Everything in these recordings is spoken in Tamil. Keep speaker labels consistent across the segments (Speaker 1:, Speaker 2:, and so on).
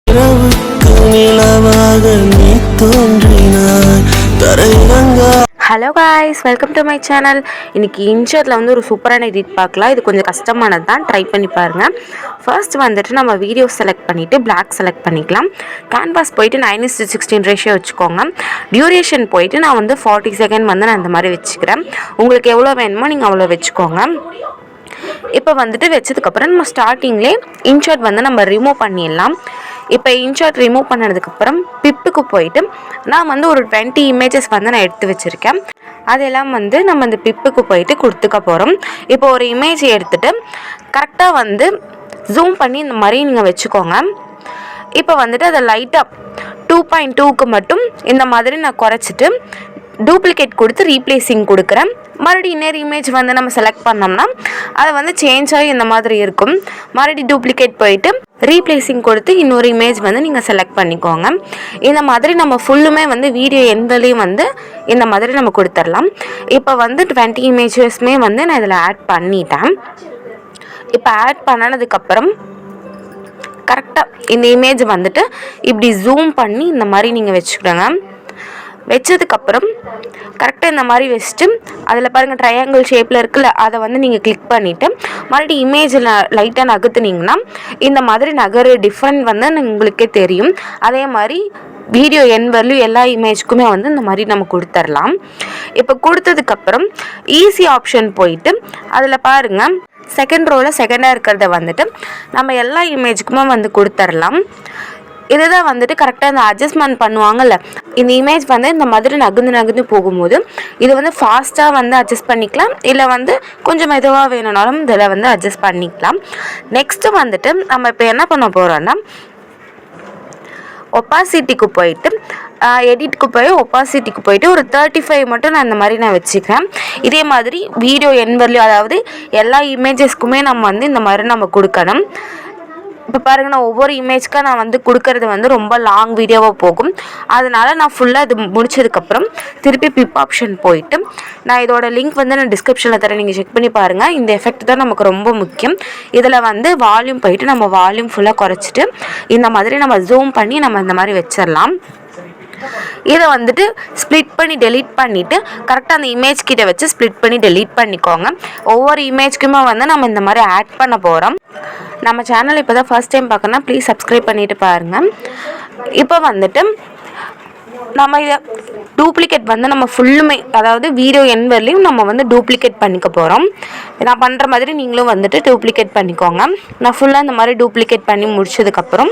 Speaker 1: Hello guys, welcome to my channel. இன்றைக்கி இன்ஷர்ட்டில் வந்து ஒரு சூப்பரான எடிட் பார்க்கலாம். இது கொஞ்சம் கஷ்டமானது தான், ட்ரை பண்ணி பாருங்கள். ஃபர்ஸ்ட் வந்துட்டு நம்ம வீடியோ செலக்ட் பண்ணிவிட்டு பிளாக் செலக்ட் பண்ணிக்கலாம். கேன்வாஸ் போயிட்டு 9:16 ரேஷியோ வச்சுக்கோங்க. டியூரேஷன் போயிட்டு நான் வந்து 40 செகண்ட் வந்து நான் இந்த மாதிரி வச்சுக்கிறேன். உங்களுக்கு எவ்வளோ வேணுமோ நீங்கள் அவ்வளோ வச்சுக்கோங்க. இப்போ வந்துட்டு வச்சதுக்கப்புறம் நம்ம ஸ்டார்டிங்லேயே இன்ஷர்ட் வந்து நம்ம ரிமூவ் பண்ணிடலாம். இப்போ இன்ஷர்ட் ரிமூவ் பண்ணதுக்கப்புறம் பிப்புக்கு போயிட்டு நான் வந்து ஒரு 20 இமேஜஸ் வந்து நான் எடுத்து வச்சுருக்கேன். அதெல்லாம் வந்து நம்ம இந்த பிப்புக்கு போயிட்டு கொடுத்துக்க போகிறோம். இப்போ ஒரு இமேஜ் எடுத்துகிட்டு கரெக்டாக வந்து ஜூம் பண்ணி இந்த மாதிரி நீங்கள் வச்சுக்கோங்க. இப்போ வந்துட்டு அதை லைட்டாக 2.2க்கு மட்டும் இந்த மாதிரி நான் குறைச்சிட்டு டூப்ளிகேட் கொடுத்து ரீப்ளேஸிங் கொடுக்குறேன். மறுபடியும் இன்னொரு இமேஜ் வந்து நம்ம செலக்ட் பண்ணோம்னா அதை வந்து சேஞ்ச் ஆகி இந்த மாதிரி இருக்கும். மறுபடியும் டூப்ளிகேட் போயிட்டு ரீப்ளேஸிங் கொடுத்து இன்னொரு இமேஜ் வந்து நீங்கள் செலக்ட் பண்ணிக்கோங்க. இந்த மாதிரி நம்ம ஃபுல்லுமே வந்து வீடியோ எண்ட்லேயும் வந்து இந்த மாதிரி நம்ம கொடுத்துடலாம். இப்போ வந்து 20 இமேஜஸ்மே வந்து நான் இதில் ஆட் பண்ணிட்டேன். இப்போ ஆட் பண்ணதுக்கப்புறம் கரெக்டாக இந்த இமேஜ் வந்துட்டு இப்படி ஜூம் பண்ணி இந்த மாதிரி நீங்கள் வச்சுக்கிடுங்க. வச்சதுக்கப்புறம் கரெக்டாக இந்த மாதிரி வச்சுட்டு அதில் பாருங்கள் ட்ரையாங்கிள் ஷேப்பில் இருக்குல்ல, அதை வந்து நீங்கள் கிளிக் பண்ணிவிட்டு மறுபடியும் இமேஜில் லைட்டாக நகர்த்துனீங்கன்னா இந்த மாதிரி நகரு டிஃப்ரெண்ட் வந்து உங்களுக்கே தெரியும். அதே மாதிரி வீடியோ எண்ட் வரலும் எல்லா இமேஜ்க்குமே வந்து இந்த மாதிரி நம்ம கொடுத்துடலாம். இப்போ கொடுத்ததுக்கப்புறம் ஈஸி ஆப்ஷன் போயிட்டு அதில் பாருங்கள் செகண்ட் ரோவில் செகண்டாக இருக்கிறத வந்துட்டு நம்ம எல்லா இமேஜுக்குமே வந்து கொடுத்துடலாம். இதுதான் வந்துட்டு கரெக்டாக இந்த அட்ஜஸ்ட்மெண்ட் பண்ணுவாங்கல்ல, இந்த இமேஜ் வந்து இந்த மாதிரி நகர்ந்து போகும்போது இது வந்து ஃபாஸ்ட்டாக வந்து அட்ஜஸ்ட் பண்ணிக்கலாம், இல்லை வந்து கொஞ்சம் மெதுவாக வேணும்னாலும் இதில் வந்து அட்ஜஸ்ட் பண்ணிக்கலாம். நெக்ஸ்ட்டு வந்துட்டு நம்ம இப்போ என்ன பண்ண போகிறோன்னா ஒப்பாசிட்டிக்கு போயிட்டு எடிட்டுக்கு போய் ஒப்பாசிட்டிக்கு போயிட்டு ஒரு 35 மட்டும் நான் இந்த மாதிரி நான் வச்சுக்கிறேன். இதே மாதிரி வீடியோ எண்ட் வரலையும், அதாவது எல்லா இமேஜஸ்க்குமே நம்ம வந்து இந்த மாதிரி நம்ம கொடுக்கணும். இப்போ பாருங்கள், நான் ஒவ்வொரு இமேஜ்க்காக நான் வந்து கொடுக்கறது வந்து ரொம்ப லாங் வீடியோவாக போகும். அதனால் நான் ஃபுல்லாக இது முடிச்சதுக்கப்புறம் திருப்பி பிப் ஆப்ஷன் போயிட்டு நான் இதோட லிங்க் வந்து நான் டிஸ்கிரிப்ஷனில் தரேன், நீங்கள் செக் பண்ணி பாருங்கள். இந்த எஃபெக்ட் தான் நமக்கு ரொம்ப முக்கியம். இதில் வந்து வால்யூம் போயிட்டு நம்ம வால்யூம் ஃபுல்லாக குறைச்சிட்டு இந்த மாதிரி நம்ம ஜூம் பண்ணி நம்ம இந்த மாதிரி வச்சிடலாம். இதை வந்துட்டு ஸ்ப்ளிட் பண்ணி டெலீட் பண்ணிவிட்டு கரெக்டாக அந்த இமேஜ் கிட்ட வச்சு ஸ்ப்ளிட் பண்ணி டெலீட் பண்ணிக்கோங்க. ஒவ்வொரு இமேஜ்க்குமே வந்து நம்ம இந்த மாதிரி ஆட் பண்ண போகிறோம். நம்ம சேனல் இப்போ தான் ஃபர்ஸ்ட் டைம் பார்க்கணுன்னா ப்ளீஸ் சப்ஸ்கிரைப் பண்ணிவிட்டு பாருங்கள். இப்போ வந்துட்டு நம்ம இதை டூப்ளிகேட் வந்து நம்ம ஃபுல்லுமே, அதாவது வீடியோ எண்ட் வரலையும் நம்ம வந்து டூப்ளிகேட் பண்ணிக்க போகிறோம். நான் பண்ணுற மாதிரி நீங்களும் வந்துட்டு டூப்ளிகேட் பண்ணிக்கோங்க. நான் ஃபுல்லாக இந்த மாதிரி டூப்ளிகேட் பண்ணி முடிச்சதுக்கப்புறம்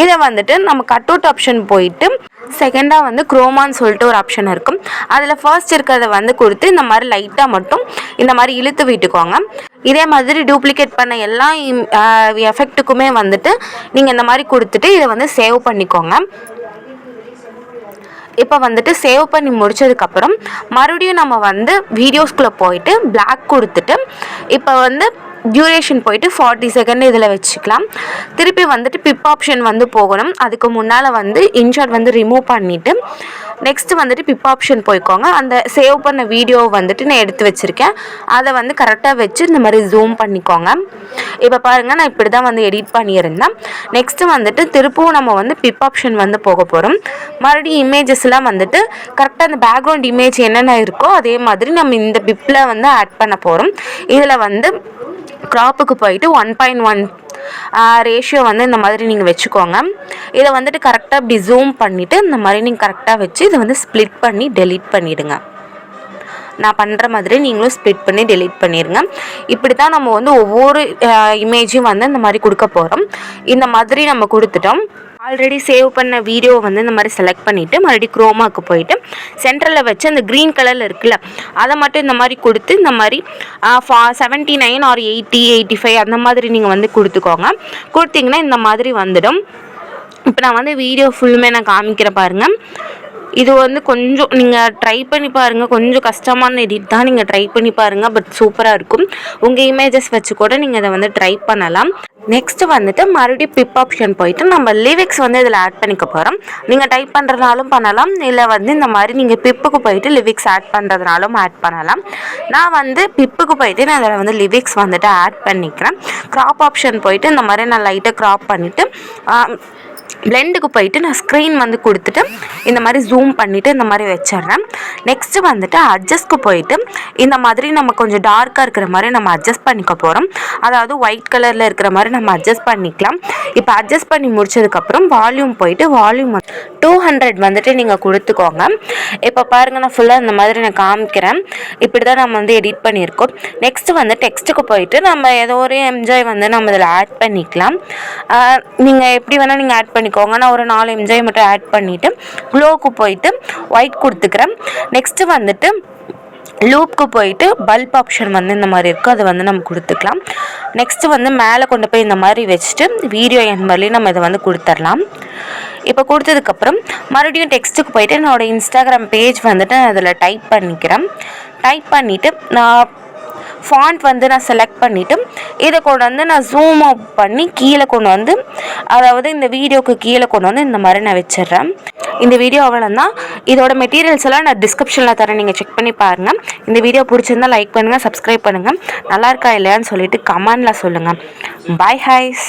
Speaker 1: இதை வந்துட்டு நம்ம கட் அவுட் ஆப்ஷன் போயிட்டு செகண்டாக வந்து குரோமான்னு சொல்லிட்டு ஒரு ஆப்ஷன் இருக்கும். அதில் ஃபர்ஸ்ட் இருக்கிறத வந்து கொடுத்து இந்த மாதிரி லைட்டாக மட்டும் இந்த மாதிரி இழுத்து விட்டுக்கோங்க. இதே மாதிரி டூப்ளிகேட் பண்ண எல்லா எஃபெக்ட்டுக்குமே வந்துட்டு நீங்கள் இந்த மாதிரி கொடுத்துட்டு இதை வந்து சேவ் பண்ணிக்கோங்க. இப்போ வந்துட்டு சேவ் பண்ணி முடிச்சதுக்கப்புறம் மறுபடியும் நம்ம வந்து வீடியோஸ்குள்ளே போயிட்டு பிளாக் கொடுத்துட்டு இப்போ வந்து டியூரேஷன் போயிட்டு 40 செகண்ட் இதில் வச்சுக்கலாம். திருப்பி வந்துட்டு பிப் ஆப்ஷன் வந்து போகணும். அதுக்கு முன்னால் வந்து இன்ஷர்ட் வந்து ரிமூவ் பண்ணிவிட்டு நெக்ஸ்ட்டு வந்துட்டு பிப் ஆப்ஷன் போய்க்கோங்க. அந்த சேவ் பண்ண வீடியோ வந்துட்டு நான் எடுத்து வச்சுருக்கேன், அதை வந்து கரெக்டாக வச்சு இந்த மாதிரி ஜூம் பண்ணிக்கோங்க. இப்போ பாருங்கள், நான் இப்படி தான் வந்து எடிட் பண்ணியிருந்தேன். நெக்ஸ்ட்டு வந்துட்டு திருப்பவும் நம்ம வந்து பிப் ஆப்ஷன் வந்து போக போகிறோம். மறுபடியும் இமேஜஸ்லாம் வந்துட்டு கரெக்டாக அந்த பேக்ரவுண்ட் இமேஜ் என்னென்ன இருக்கோ அதே மாதிரி நம்ம இந்த பிப்பில் வந்து ஆட் பண்ண போகிறோம். இதில் வந்து க்ராப்புக்கு போயிட்டு 1.1 ரேஷியோ வந்து இந்த மாதிரி நீங்கள் வச்சுக்கோங்க. இதை வந்துட்டு கரெக்டாக இப்படி ஜூம் பண்ணிவிட்டு இந்த மாதிரி நீங்கள் கரெக்டாக வச்சு இதை வந்து ஸ்ப்ளிட் பண்ணி டெலீட் பண்ணிவிடுங்க. நான் பண்ணுற மாதிரி நீங்களும் ஸ்ப்ளிட் பண்ணி டெலீட் பண்ணிடுங்க. இப்படி தான் நம்ம வந்து ஒவ்வொரு இமேஜையும் வந்து இந்த மாதிரி கொடுக்க போகிறோம். இந்த மாதிரி நம்ம கொடுத்துட்டோம். ஆல்ரெடி சேவ் பண்ண வீடியோ வந்து இந்த மாதிரி செலக்ட் பண்ணிவிட்டு மறுபடியும் குரோமாவுக்கு போயிட்டு சென்டரில் வச்சு அந்த க்ரீன் கலரில் இருக்குல்ல, அதை மட்டும் இந்த மாதிரி கொடுத்து இந்த மாதிரி 79 or 80, 85 அந்த மாதிரி நீங்கள் வந்து கொடுத்துக்கோங்க. கொடுத்தீங்கன்னா இந்த மாதிரி வந்துடும். இப்போ நான் வந்து வீடியோ ஃபுல்லுமே நான் காமிக்கிற பாருங்கள். இது வந்து கொஞ்சம் நீங்கள் ட்ரை பண்ணி பாருங்கள், கொஞ்சம் கஷ்டமான எடிட் தான், நீங்கள் ட்ரை பண்ணி பாருங்கள். பட் சூப்பராக இருக்கும். உங்கள் இமேஜஸ் வச்சு கூட நீங்கள் அதை வந்து ட்ரை பண்ணலாம். நெக்ஸ்ட்டு வந்துட்டு மறுபடியும் பிப் ஆப்ஷன் போயிட்டு நம்ம லிரிக்ஸ் வந்து இதில் ஆட் பண்ணிக்க போகிறோம். நீங்கள் டைப் பண்ணுறதுனாலும் பண்ணலாம், இல்லை வந்து இந்த மாதிரி நீங்கள் பிப்புக்கு போயிட்டு லிரிக்ஸ் ஆட் பண்ணுறதுனாலும் ஆட் பண்ணலாம். நான் வந்து பிப்புக்கு போயிட்டு நான் அதில் வந்து லிரிக்ஸ் வந்துட்டு ஆட் பண்ணிக்கிறேன். க்ராப் ஆப்ஷன் போயிட்டு இந்த மாதிரி நான் லைட்டாக க்ராப் பண்ணிவிட்டு பிளெண்டுக்கு போயிட்டு நான் ஸ்க்ரீன் வந்து கொடுத்துட்டு இந்த மாதிரி ஜூம் பண்ணிவிட்டு இந்த மாதிரி வச்சிடுறேன். நெக்ஸ்ட்டு வந்துட்டு அட்ஜஸ்ட்க்கு போயிட்டு இந்த மாதிரி நம்ம கொஞ்சம் டார்க்காக இருக்கிற மாதிரி நம்ம அட்ஜஸ்ட் பண்ணிக்க போகிறோம். அதாவது ஒயிட் கலரில் இருக்கிற மாதிரி நம்ம அட்ஜஸ்ட் பண்ணிக்கலாம். இப்போ அட்ஜஸ்ட் பண்ணி முடிச்சதுக்கப்புறம் வால்யூம் போயிட்டு வால்யூம் 200 வந்துட்டு நீங்கள் கொடுத்துக்கோங்க. இப்போ பாருங்கள், நான் ஃபுல்லாக இந்த மாதிரி நான் காமிக்கிறேன். இப்படி தான் நம்ம வந்து எடிட் பண்ணியிருக்கோம். நெக்ஸ்ட்டு வந்து டெக்ஸ்ட்டுக்கு போயிட்டு நம்ம ஏதோ ஒரு எம்ஜாய் வந்து நம்ம இதில் ஆட் பண்ணிக்கலாம். நீங்கள் எப்படி வேணால் நீங்கள் ஆட் பண்ணிக்கோங்க. நான் ஒரு 4 எம்ஜாய் மட்டும் ஆட் பண்ணிவிட்டு க்ளோவுக்கு போயிட்டு ஒயிட் கொடுத்துக்கிறேன். நெக்ஸ்ட்டு வந்துட்டு லூப்க்கு போயிட்டு பல்ப் ஆப்ஷன் வந்து இந்த மாதிரி இருக்குது, அதை வந்து நம்ம கொடுத்துக்கலாம். நெக்ஸ்ட்டு வந்து மேலே கொண்டு போய் இந்த மாதிரி வச்சுட்டு வீடியோ என் மாதிரியும் நம்ம இதை வந்து கொடுத்துடலாம். இப்போ கொடுத்ததுக்கப்புறம் மறுபடியும் டெக்ஸ்ட்டுக்கு போயிட்டு என்னோடய இன்ஸ்டாகிராம் பேஜ் வந்துட்டு நான் அதில் டைப் பண்ணிக்கிறேன். டைப் பண்ணிவிட்டு நான் ஃபாண்ட் வந்து நான் செலக்ட் பண்ணிவிட்டு இதை கொண்டு வந்து நான் ஜூம் அவுட் பண்ணி கீழே கொண்டு வந்து, அதாவது இந்த வீடியோவுக்கு கீழே கொண்டு வந்து இந்த மாதிரி நான் வச்சிடுறேன். இந்த வீடியோ அவ்வளோதான். இதோட மெட்டீரியல்ஸ் எல்லாம் நான் டிஸ்கிரிப்ஷனில் தரேன், நீங்கள் செக் பண்ணி பாருங்கள். இந்த வீடியோ பிடிச்சிருந்தா லைக் பண்ணுங்கள், சப்ஸ்கிரைப் பண்ணுங்கள். நல்லா இருக்கா இல்லையான்னு சொல்லிட்டு கமெண்டில் சொல்லுங்கள். பாய் ஹைஸ்.